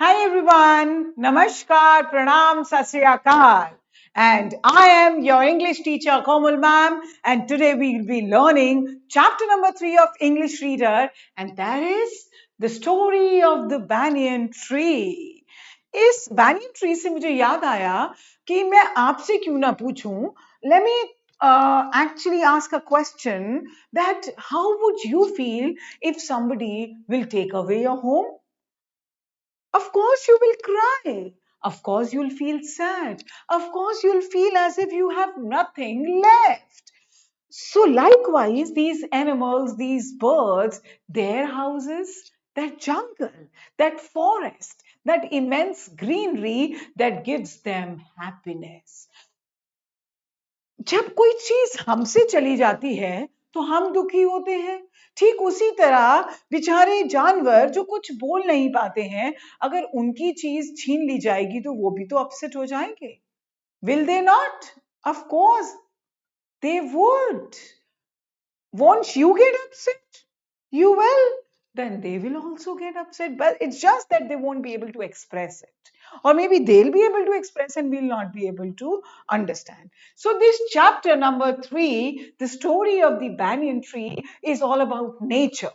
Hi everyone, Namaskar, Pranam, Sat Sri Akal. And I am your English teacher Komal ma'am, and today we will be learning chapter number 3 of English Reader, and that is the story of the banyan tree. इस banyan tree से मुझे याद आया कि मैं आपसे क्यों ना पूछूं. Let me actually ask a question that how would you feel if somebody will take away your home? Of course, you will cry. Of course, you'll feel sad. Of course, you'll feel as if you have nothing left. So, likewise, these animals, these birds, their houses, that jungle, that forest, that immense greenery that gives them happiness. जब कोई चीज हमसे चली जाती है तो हम दुखी होते हैं. ठीक उसी तरह बेचारे जानवर जो कुछ बोल नहीं पाते हैं, अगर उनकी चीज छीन ली जाएगी तो वो भी तो अपसेट हो जाएंगे. Will they not? Of course they would. Won't you get upset? You will. Then they will also get upset. But it's just that they won't be able to express it. Or maybe they'll be able to express and we'll not be able to understand. So, this chapter number 3, the story of the banyan tree, is all about nature,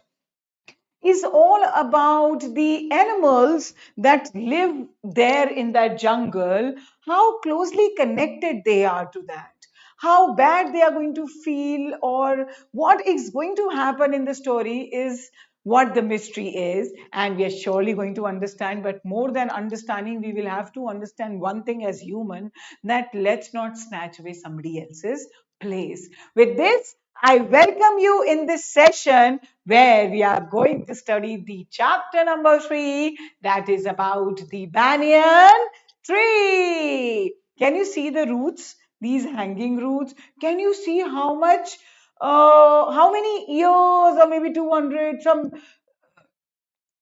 is all about the animals that live there in that jungle, how closely connected they are to that, how bad they are going to feel, or what is going to happen in the story is what the mystery is, and we are surely going to understand. But more than understanding, we will have to understand one thing as human, that let's not snatch away somebody else's place. With this, I welcome you in this session where we are going to study the chapter number 3, that is about the banyan tree. Can you see the roots, these hanging roots? Can you see how many years, or maybe 200, some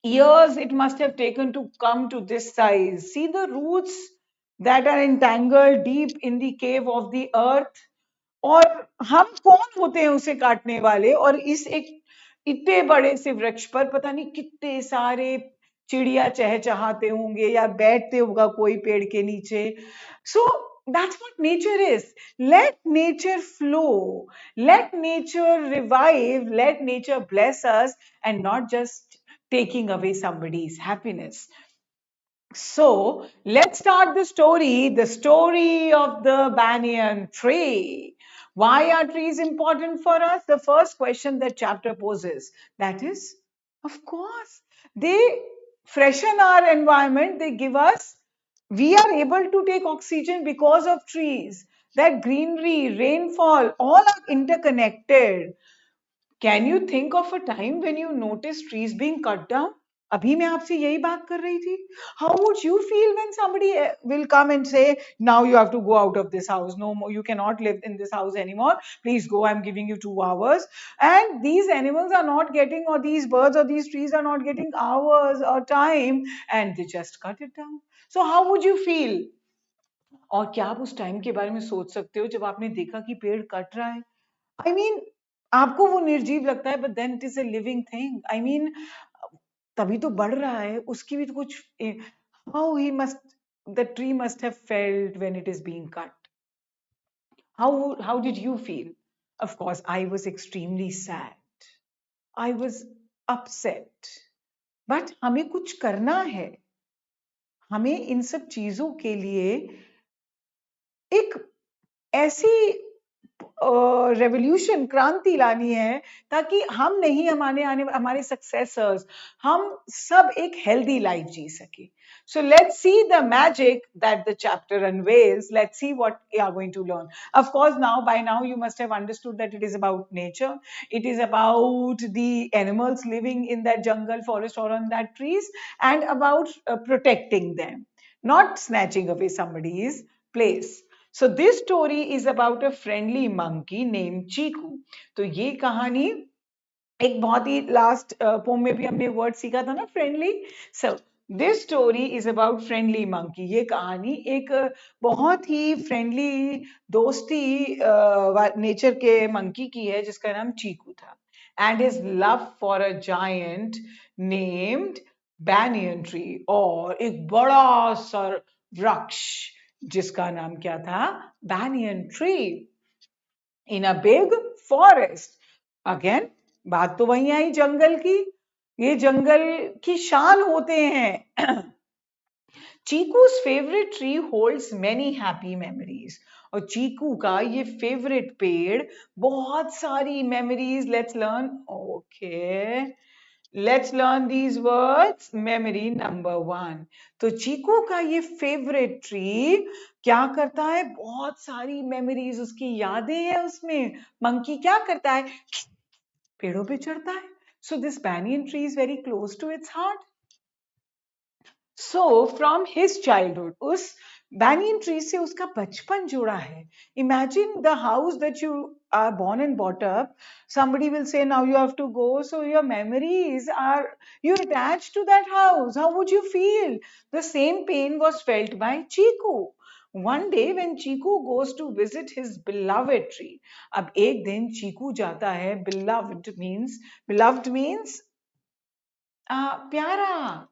years it must have taken to come to this size? See the roots that are entangled deep in the cave of the earth. और हम कौन होते हैं उसे काटने वाले? और इस एक इतने बड़े से वृक्ष पर पता नहीं कितने सारे चिड़िया चहचहाते होंगे या बैठते होगा कोई पेड़ के नीचे. सो that's what nature is. Let nature flow, let nature revive, let nature bless us, and not just taking away somebody's happiness. So let's start the story of the banyan tree. Why are trees important for us? The first question that chapter poses, that is, of course, they freshen our environment, they give us, we are able to take oxygen because of trees. That greenery, rainfall, all are interconnected. Can you think of a time when you notice trees being cut down? अभी मैं आपसे यही बात कर रही थी. How would you feel when somebody will come and say, now you have to go out of this house, no more, you cannot live in this house anymore, please go, I'm giving you 2 hours. And these animals are not getting, or these birds or these trees are not getting hours or time, and they just cut it down. So how would you feel? और क्या आप उस time के बारे में सोच सकते हो जब आपने देखा कि पेड़ कट रहा है? आई मीन, आपको वो निर्जीव लगता है, but then it is a living thing. I mean, तभी तो बढ़ रहा है, उसकी भी तो कुछ. How he must, the tree must have felt when it is being cut. How did you feel? Of course I was extremely sad, I was upset. But हमें कुछ करना है. हमें इन सब चीजों के लिए एक ऐसी रेवोल्यूशन, क्रांति लानी है, ताकि हम नहीं, हमारे सक्सेसर्स, हम सब एक हेल्दी लाइफ जी सके. So let's see the magic that the chapter unveils. Let's see what we are going to learn. Of course, by now you must have understood that it is about nature. It is about the animals living in that jungle, forest, or on that trees, and about protecting them, not snatching away somebody's place. So this story is about a friendly monkey named Chiku. तो ये कहानी एक बहुत ही last pome में भी हमने word सीखा था ना, friendly. So this story is about friendly monkey. ये कहानी एक बहुत ही फ्रेंडली, दोस्ती नेचर के मंकी की है जिसका नाम चीकू था, and his love for a giant named banyan tree, और एक बड़ा सा वृक्ष जिसका नाम क्या था? banyan tree in a big forest. Again, बात तो वही आई जंगल की, ये जंगल की शान होते हैं। चीकू's favorite tree holds many happy memories. और चीकू का ये फेवरेट पेड़ बहुत सारी memories, let's learn, okay, let's learn these words. Memory number 1, तो चीकू का ये फेवरेट ट्री क्या करता है? बहुत सारी मेमोरीज, उसकी यादें हैं उसमें। मंकी क्या करता है? पेड़ों पे चढ़ता है। So this banyan tree is very close to its heart. So from his childhood, उस banyan tree से उसका बचपन जुड़ा है। Imagine the house that you are born and brought up. Somebody will say now you have to go, so your memories are, you attached to that house. How would you feel? The same pain was felt by Chiku. One day when Chiku goes to visit his beloved tree. अब एक दिन चीकू जाता है, beloved means प्यारा।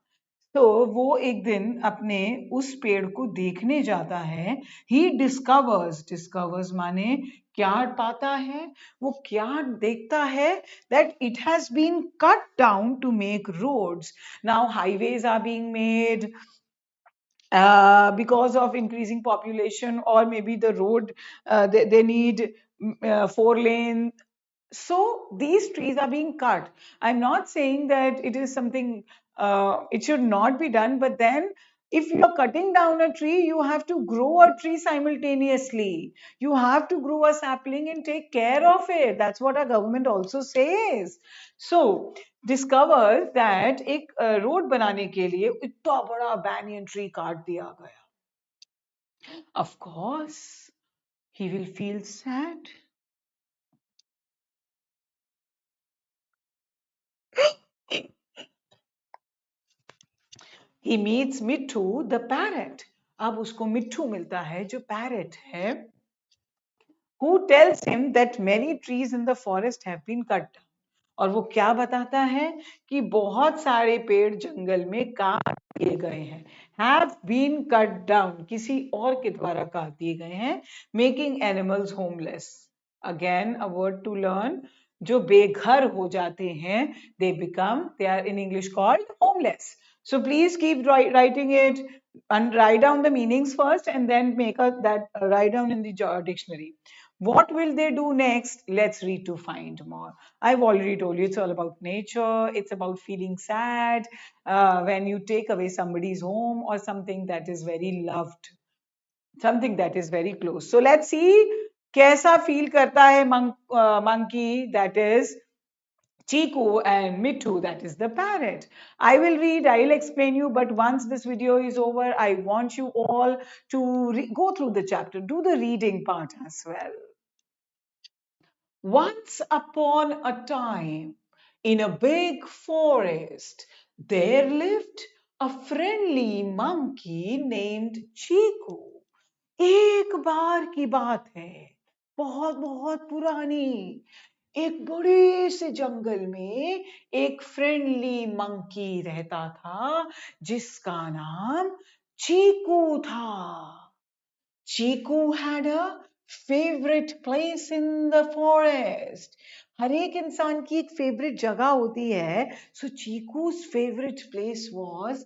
तो वो एक दिन अपने उस पेड़ को देखने जाता है। ही डिस्कवर्स माने क्या पाता है? वो क्या देखता है? That it has been cut down to make roads. Now highways are being made because of increasing population, or maybe the road, they need 4 lane. So these trees are being cut. I'm not saying that it is something, it should not be done, but then if you're cutting down a tree, you have to grow a tree simultaneously. You have to grow a sapling and take care of it. That's what our government also says. So discovers that एक road बनाने के लिए इतना बड़ा banyan tree काट दिया गया. Of course, he will feel sad. He meets Mittu the parrot. अब उसको मिट्ठू मिलता है जो पैरेट है, who tells him that many trees in the forest have been cut down. और वो क्या बताता है कि बहुत सारे पेड़ जंगल में काट दिए गए हैं। Have been cut down, किसी और के द्वारा काट दिए गए हैं। Making animals homeless. Again a word to learn. जो बेघर हो जाते हैं, they are in English called homeless. So please keep writing it and write down the meanings first, and then make that write down in the dictionary. What will they do next? Let's read to find more. I've already told you it's all about nature. It's about feeling sad when you take away somebody's home or something that is very loved, something that is very close. So let's see कैसा feel करता है monkey, that is Chiku, and Mittu, that is the parrot. I will read, I'll explain you, but once this video is over, I want you all to go through the chapter, do the reading part as well. Once upon a time, in a big forest, there lived a friendly monkey named Chiku. एक बार की बात है, बहुत बहुत पुरानी, एक बड़े से जंगल में एक फ्रेंडली मंकी रहता था जिसका नाम चीकू था. Chiku had a favorite place in the forest. हर एक इंसान की एक फेवरेट जगह होती है. So Chiku's favorite place was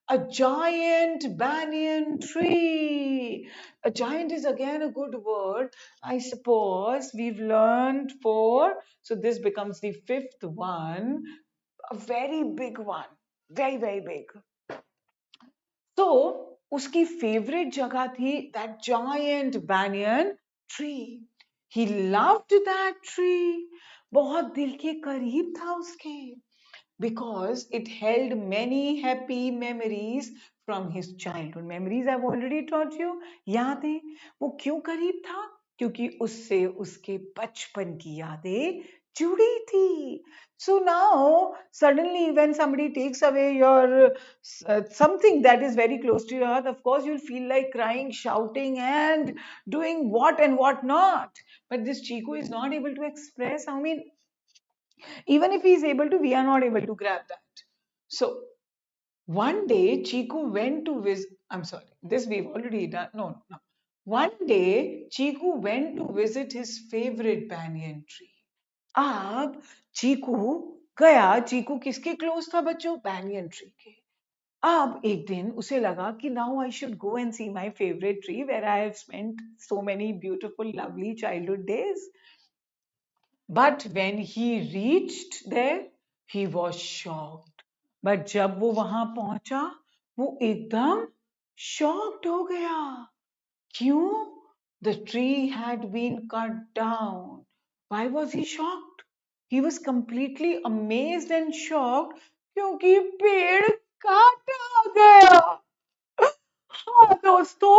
a giant banyan tree. A giant is again a good word. I suppose we've learned four. So this becomes the fifth one. A very big one. Very, very big. तो उसकी favourite जगह थी that giant banyan tree. He loved that tree. बहुत दिल के करीब था उसके, because it held many happy memories from his childhood. Memories I've already taught you. यादें. वो क्यों करीब था? क्योंकि उससे उसके बचपन की यादें जुड़ी थी. So now suddenly when somebody takes away your something that is very close to your heart, of course you'll feel like crying, shouting, and doing what and what not. But this Chiku is not able to express. I mean, even if he is able to, we are not able to grab that. So One day, Chiku went to visit. I'm sorry, this we've already done. No, no. One day, Chiku went to visit his favorite banyan tree. अब चीकू गया. चीकू किसके close था बच्चों? banyan tree के. अब एक दिन उसे लगा कि now I should go and see my favorite tree where I have spent so many beautiful, lovely childhood days. But when he reached there, he was shocked. But जब वो वहां पहुंचा, वो एकदम shocked हो गया. क्यों? The tree had been cut down. Why was he shocked? He was completely amazed and shocked क्योंकि पेड़ काटा गया. हाँ दोस्तों,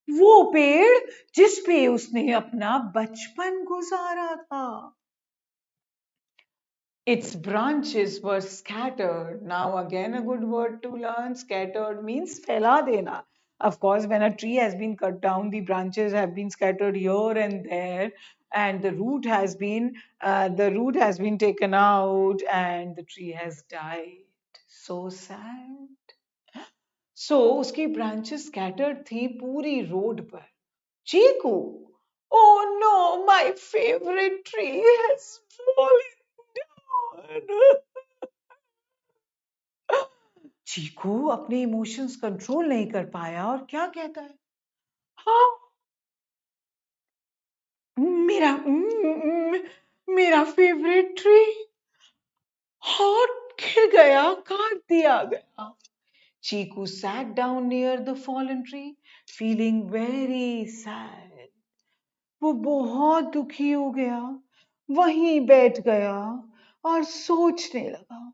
वो पेड़ जिस पे उसने अपना बचपन गुजारा था. Its branches were scattered. Now, again, a good word to learn. Scattered means fela dena. Of course, when a tree has been cut down, the branches have been scattered here and there, and the root has been taken out, and the tree has died. So sad. So, उसकी branches scattered थी पूरी road पर. Chiku, oh no, my favorite tree has fallen down. चीकू अपने emotions control नहीं कर पाया और क्या कहता है? हाँ, मेरा मेरा फेवरेट ट्री हॉट गिर गया, काट दिया गया. चीकू sat down near the fallen tree, feeling very sad. वो बहुत दुखी हो गया, वहीं बैठ गया और सोचने लगा.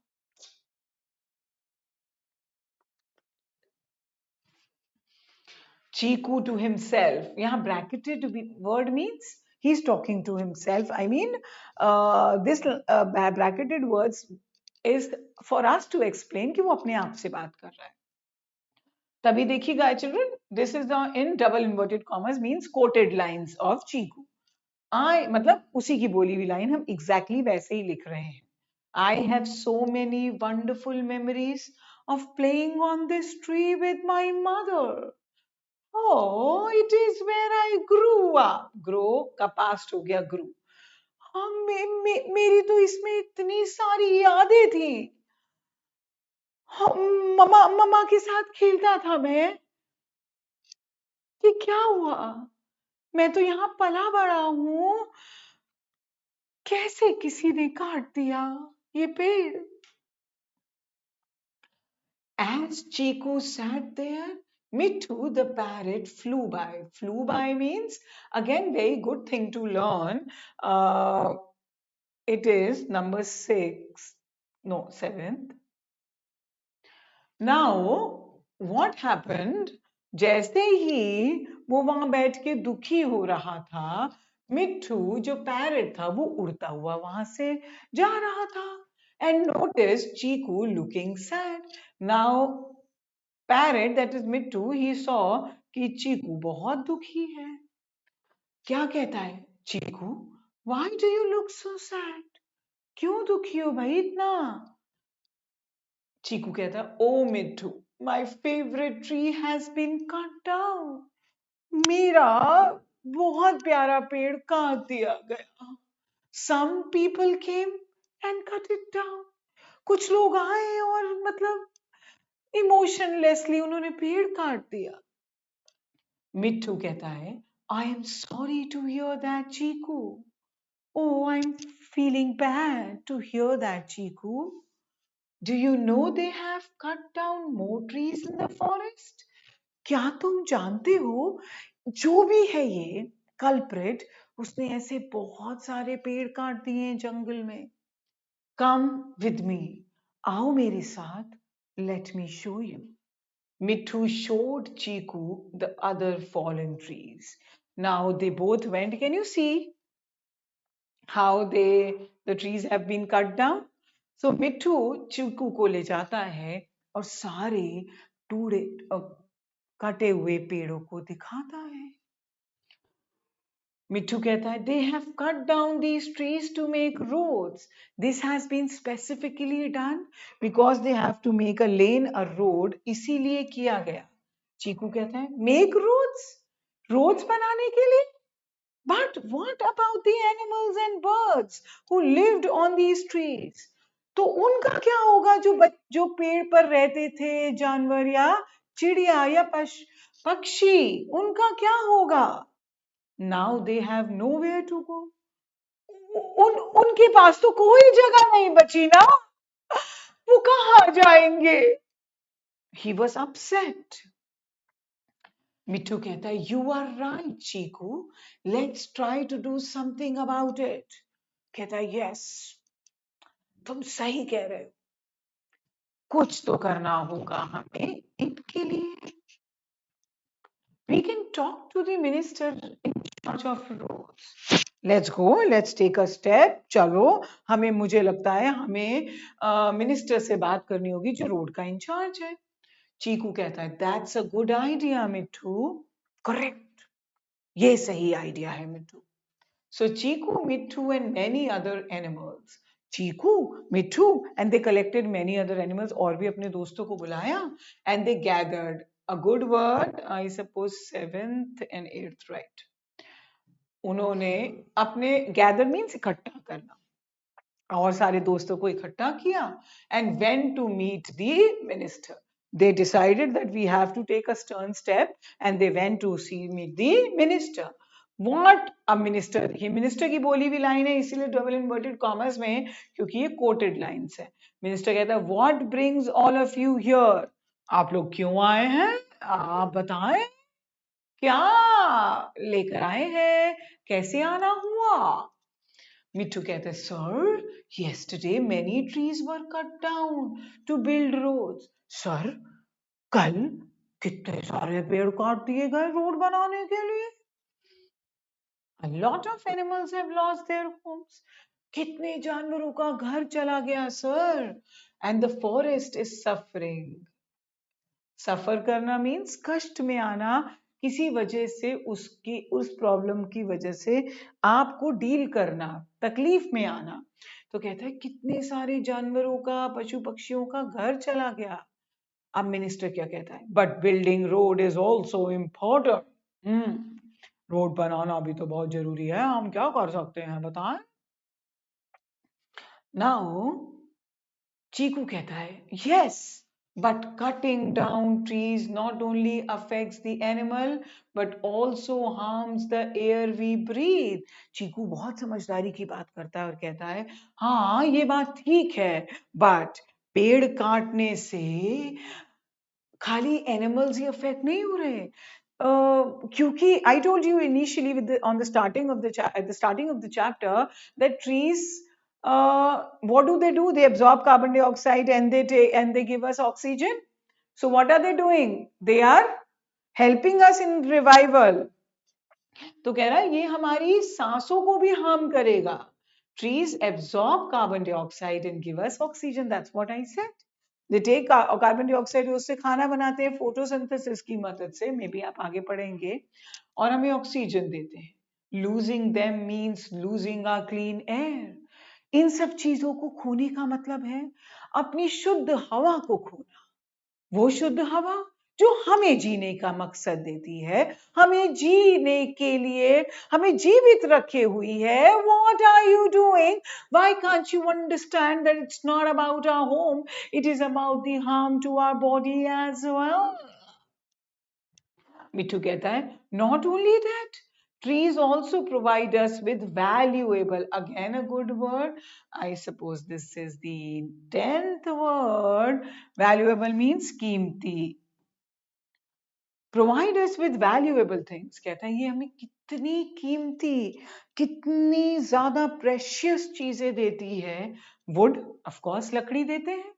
Chiku to himself. यहाँ bracketed word means he's talking to himself. I mean, this bracketed words is for us to explain कि वो अपने आप से बात कर रहा है. तभी देखिएगा children, this is the in double inverted commas means quoted lines of Chiku. I मतलब उसी की बोली हुई लाइन हम exactly वैसे ही लिख रहे हैं. I have so many wonderful memories of playing on this tree with my mother. Oh, it is where I grew up. Grow का past हो गया grew. हाँ, मेरी तो इसमें इतनी सारी यादें थी. हाँ, मम्मा मम्मा के साथ खेलता था मैं. कि क्या हुआ? मैं तो यहाँ पला बड़ा हूँ. कैसे किसी ने काट दिया ये पेड़? As Chiku sat there, Mithu the parrot flew by. Flew by means, again, very good thing to learn. It is number 6, no, 7th. Now, what happened? जैसे ही वो वहां बैठ के दुखी हो रहा था, मिट्ठू जो पैरेट था वो उड़ता हुआ वहां से जा रहा था. And notice Chiku looking sad. Now, parrot, that is Mittu, he saw कि चीकू बहुत दुखी है. क्या कहता है? चीकू, why do you look so sad? क्यों दुखी हो भाई इतना? चीकू कहता है, ओ मिट्टू, my favorite tree has been cut down. मेरा बहुत प्यारा पेड़ काट दिया गया. Some people came and cut it down. कुछ लोग आए और मतलब इमोशनलेसली उन्होंने पेड़ काट दिया. मिट्टू कहता है, I am sorry to hear that, Chiku. Oh, I'm feeling bad to hear that, Chiku. Do you know they have cut down more trees in the forest? क्या तुम जानते हो, जो भी है ये कल्प्रिट, उसने ऐसे बहुत सारे पेड़ काट दिए हैं जंगल में. Come with me. आओ मेरे साथ. Let me show you. Mithu showed Chiku the other fallen trees. Now they both went. Can you see how the trees have been cut down? So मिट्ठू चिकू को ले जाता है और सारे टूटे कटे हुए पेड़ों को दिखाता है. मिट्ठू कहता है they have cut down these trees to make roads. This has been specifically done because they have to make a lane, a road. इसीलिए किया गया. चीकू कहता है make roads, roads बनाने के लिए. But what about the animals and birds who lived on these trees? तो उनका क्या होगा जो पेड़ पर रहते थे, जानवर या चिड़िया या पक्षी, उनका क्या होगा? Now they have nowhere to go. उनके पास तो कोई जगह नहीं बची ना, वो कहाँ जाएंगे? He was upset. मिट्ठू कहता है you are right Chiku, let's try to do something about it. कहता है यस, तुम सही कह रहे हो, कुछ तो करना होगा हमें इनके लिए. We can talk to the minister in charge of roads. Let's go, let's take a step. चलो, हमें, मुझे लगता है हमें मिनिस्टर से बात करनी होगी जो रोड का इंचार्ज है. चीकू कहता है that's a good idea Mitthu. Correct, ये सही आइडिया है मिट्ठू. So Chiku, Mittu and many other animals. Chiku, Mittu and they collected many other animals और भी अपने दोस्तों को बुलाया and they gathered a good word, I suppose 7th and 8th, right? उन्होंने अपने gather means इकट्ठा करना, और सारे दोस्तों को इकट्ठा किया and went to meet the minister. They decided that we have to take a stern step and they went to meet the minister. What a minister, ये मिनिस्टर की बोली हुई लाइन है इसीलिए डबल इन्वर्टेड कॉमर्स में, क्योंकि ये coated lines है. मिनिस्टर कहता है what brings all of you here, आप लोग क्यों आए हैं, आप बताएं, क्या लेकर आए हैं, कैसे आना हुआ? मिट्ठू कहते हैं sir, yesterday many trees were cut down to build roads. Sir, कल कितने सारे पेड़ काट दिए गए रोड बनाने के लिए. A lot of animals have lost their homes. कितने जानवरों का घर चला गया sir. And the forest is suffering. सफर करना मीन्स कष्ट में आना, किसी वजह से उस प्रॉब्लम की वजह से आपको डील करना, तकलीफ में आना. तो कहता है कितने सारे जानवरों का, पशु पक्षियों का घर चला गया. अब मिनिस्टर क्या कहता है, but building road is also important. Road बनाना भी तो बहुत जरूरी है, हम क्या कर सकते हैं बताएं. नाउ चीकू कहता है yes, but cutting down trees not only affects the animal but also harms the air we breathe. चीकू बहुत समझदारी की बात करता है और कहता है हाँ ये बात ठीक है, बट पेड़ काटने से खाली एनिमल्स ही अफेक्ट नहीं हो रहे. क्योंकि I told you initially on the starting of at the starting of the chapter that trees, what do? They absorb carbon dioxide and they give us oxygen. So what are they doing? They are helping us in revival. तो कह रहा है ये हमारी सांसों को भी harm करेगा. Trees absorb carbon dioxide and give us oxygen. That's what I said. They take carbon dioxide, उससे खाना बनाते हैं फोटोसिंथेसिस की मदद से, मे बी आप आगे पढ़ेंगे, और हमें ऑक्सीजन देते हैं. Losing them means losing our clean air. इन सब चीजों को खोने का मतलब है अपनी शुद्ध हवा को खोना. वो शुद्ध हवा जो हमें जीने का मकसद देती है, हमें जीने के लिए, हमें जीवित रखे हुई है. What are you doing? Why can't you understand that it's not about our home, it is about the harm to our body as well? मिट्ठू कहता है not only that, trees also provide us with valuable, again a good word, I suppose this is the 10th word. Valuable means कीमती. Provide us with valuable things. कहता है ये हमें कितनी कीमती, कितनी ज्यादा प्रेशियस चीजें देती है. वुड, ऑफ कोर्स लकड़ी देते हैं.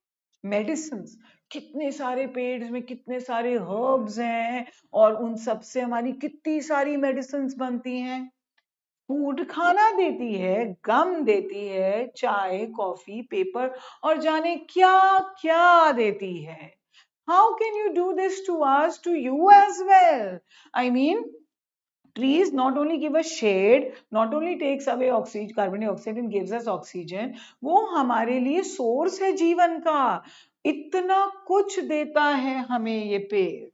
मेडिसिन्स, कितने सारे पेड़ में कितने सारे हर्ब्स हैं और उन सब से हमारी कितनी सारी मेडिसिन्स बनती हैं. फूड, खाना देती है, गम देती है, चाय, कॉफी, पेपर और जाने क्या क्या देती है. How can you do this to us, to you as well? I mean, Trees not only give us shade, not only takes away oxygen, carbon dioxide and gives us oxygen, वो हमारे लिए source है जीवन का. इतना कुछ देता है हमें ये पेड़.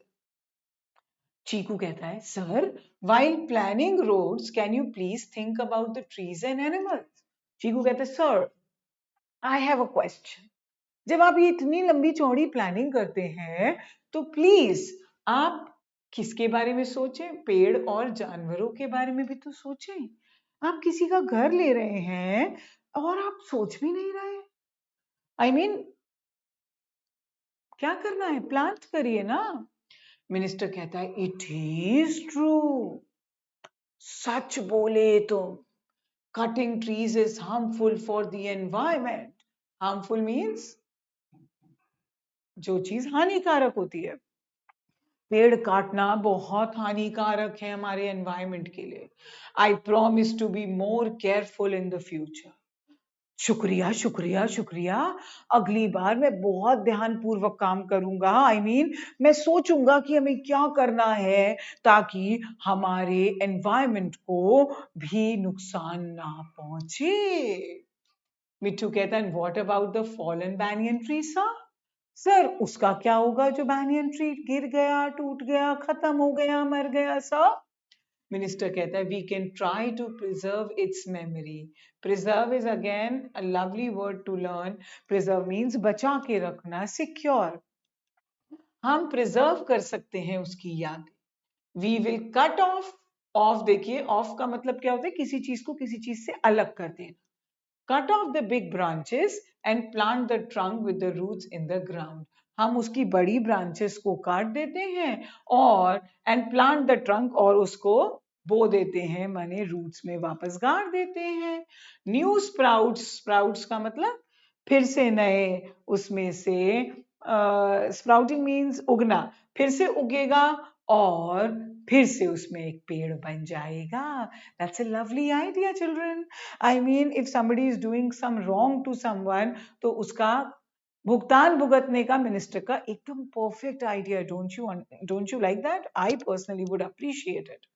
चीकू कहता है, sir, while planning roads, can you please think about the trees and animals? चीकू कहता है, sir, I have a question. जब आप ये इतनी लंबी चौड़ी प्लानिंग करते हैं तो प्लीज आप किसके बारे में सोचें? पेड़ और जानवरों के बारे में भी तो सोचें. आप किसी का घर ले रहे हैं और आप सोच भी नहीं रहे. आई मीन क्या करना है? प्लांट करिए ना. मिनिस्टर कहता है, इट इज ट्रू. सच बोले तुम. Cutting trees is harmful for the environment. Harmful means जो चीज हानिकारक होती है. पेड़ काटना बहुत हानिकारक है हमारे एनवायरमेंट के लिए. I promise to be more careful in the future. शुक्रिया शुक्रिया शुक्रिया. अगली बार मैं बहुत ध्यानपूर्वक काम करूंगा. आई मीन मैं सोचूंगा कि हमें क्या करना है ताकि हमारे एनवायरमेंट को भी नुकसान ना पहुंचे. मिट्टू कहता है, what about the fallen banyan tree sir? Sir, उसका क्या होगा जो बैनियन ट्री गिर गया, टूट गया, खत्म हो गया, मर गया सर? मिनिस्टर कहता है, we can try to preserve its memory. Preserve is again a lovely word to learn. Preserve means बचा के रखना, सिक्योर. हम प्रिजर्व कर सकते हैं उसकी याद. We will cut off. Off देखिए, ऑफ का मतलब क्या होता है? किसी चीज को किसी चीज से अलग कर देना. Cut off the big branches and plant the trunk with the roots in the ground. हम उसकी बड़ी ब्रांचेस को काट देते हैं और and plant the trunk और उसको बो देते हैं, माने रूट्स में वापस गाड़ देते हैं. New sprouts. स्प्राउट्स का मतलब फिर से नए उसमें से. स्प्राउटिंग मीन्स उगना. फिर से उगेगा और फिर से उसमें एक पेड़ बन जाएगा. That's a lovely idea, children. I mean, if somebody is doing some wrong to someone, तो उसका भुगतान भुगतने का मिनिस्टर का एकदम perfect idea. Don't you like that? I personally would appreciate it.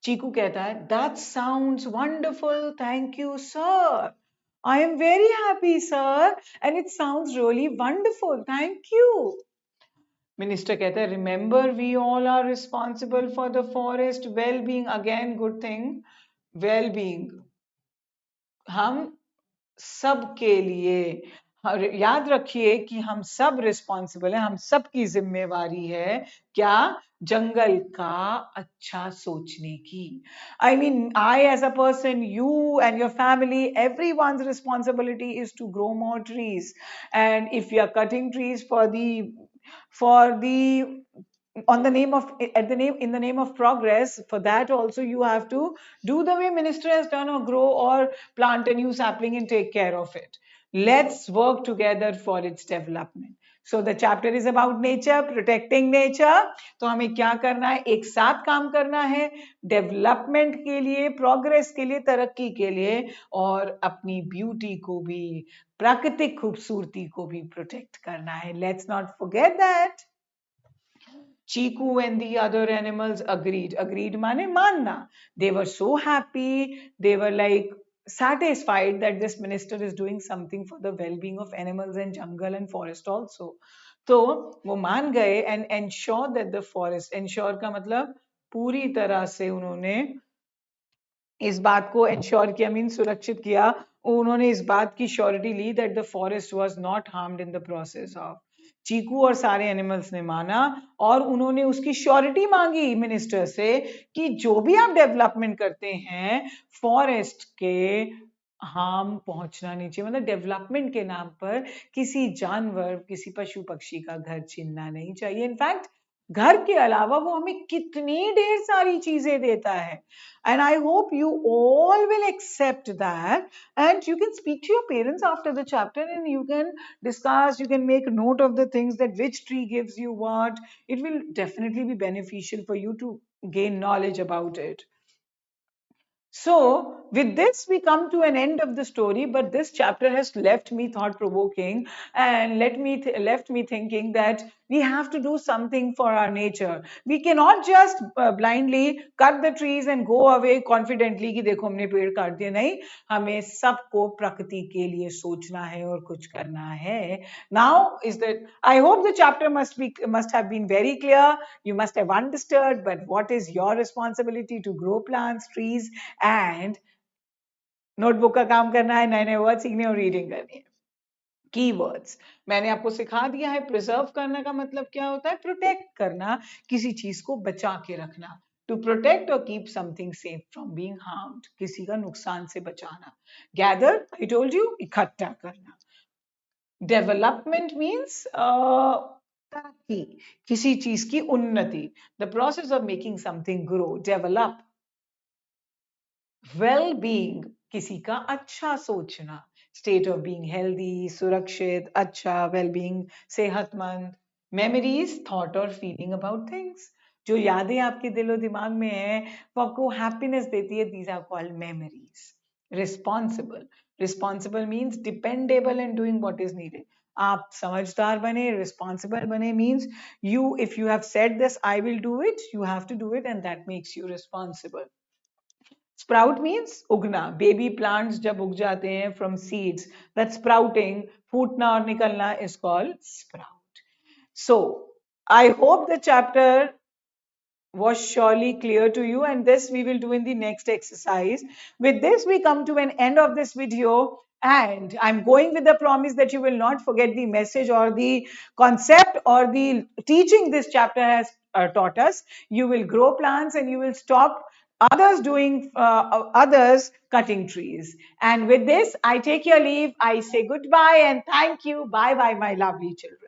Cheeku कहता है, that sounds wonderful, thank you sir. I am very happy sir and it sounds really wonderful, thank you. Minister कहता है, remember we all are responsible for the forest well being. Again good thing, well being. हम सब के लिए याद रखिए कि हम सब रिस्पॉन्सिबल हैं. हम सब की जिम्मेवारी है क्या? जंगल का अच्छा सोचने की. I mean I as a person, you and your family, everyone's responsibility is to grow more trees. And if you are cutting trees for the on the name of at the name in the name of progress, for that also you have to do the way minister has done, or grow or plant a new sapling and take care of it. Let's work together for its development. So the chapter is about nature, protecting nature. तो हमें क्या करना है? एक साथ काम करना है डेवलपमेंट के लिए, प्रोग्रेस के लिए, तरक्की के लिए, और अपनी ब्यूटी को भी, प्राकृतिक खूबसूरती को भी प्रोटेक्ट करना है. Let's not forget that. Chiku and the other animals agreed. Agreed माने मानना. They were so happy. They were like satisfied that this minister is doing something for the well-being of animals and jungle and forest also. तो वो मान गए and ensure that the forest, ensure का मतलब पूरी तरह से उन्होंने इस बात को इंश्योर किया, मीन सुरक्षित किया. उन्होंने इस बात की श्योरिटी ली that the forest was not harmed in the process of. Cheeku और सारे एनिमल्स ने माना और उन्होंने उसकी श्योरिटी मांगी मिनिस्टर से कि जो भी आप डेवलपमेंट करते हैं फॉरेस्ट के हार्म पहुंचना नहीं चाहिए. मतलब डेवलपमेंट के नाम पर किसी जानवर, किसी पशु पक्षी का घर छीनना नहीं चाहिए. इनफैक्ट घर के अलावा वो हमें कितनी ढेर सारी चीजें देता है. And I hope you all will accept that, and you can speak to your parents after the chapter and you can discuss, you can make note of the things that which tree gives you what. It will definitely be beneficial for you to gain knowledge about it. So with this we come to an end of the story, but this chapter has left me thought provoking and left me thinking that We have to do something for our nature. We cannot just blindly cut the trees and go away confidently कि देखो हमने पेड़ काट दिए. नहीं, हमें सबको प्रकृति के लिए सोचना है और कुछ करना है. Now is that I hope the chapter must have been very clear. You must have understood. But what is your responsibility to grow plants, trees, and notebook का काम करना है, नए नए वर्ड सीखने और रीडिंग करनी है. कीवर्ड्स मैंने आपको सिखा दिया है. प्रिजर्व करने का मतलब क्या होता है? प्रोटेक्ट करना, किसी चीज को बचा के रखना. टू प्रोटेक्ट और keep something safe from being harmed, किसी का नुकसान से बचाना. गैदर, आई टोल्ड यू, इकट्ठा करना. डेवलपमेंट मीन्स तरक्की, किसी चीज की उन्नति. The process of making something grow, develop. Well being, किसी का अच्छा सोचना. स्टेट ऑफ बीइंग हेल्दी, सुरक्षित, अच्छा, वेल बीइंग, सेहतमंद. मेमोरीज, थॉट और फीलिंग अबाउट थिंग्स, जो यादें आपके दिलो दिमाग में है वो आपको हैप्पीनेस देती है. These are called memories. Responsible, responsible means dependable and doing what is needed. आप समझदार बने, रिस्पॉन्सिबल बने means you, if you have said this I will do it, you have to do it, and that makes you responsible. Sprout means Ugna. Baby plants जब उग जाते हैं from seeds, that sprouting, फूटना और निकलना is called sprout. So, I hope the chapter was surely clear to you, and this we will do in the next exercise. With this we come to an end of this video, and I'm going with the promise that you will not forget the message or the concept or the teaching this chapter has taught us. You will grow plants and you will stop others cutting trees. And with this I take your leave. I say goodbye and thank you. Bye bye, my lovely children.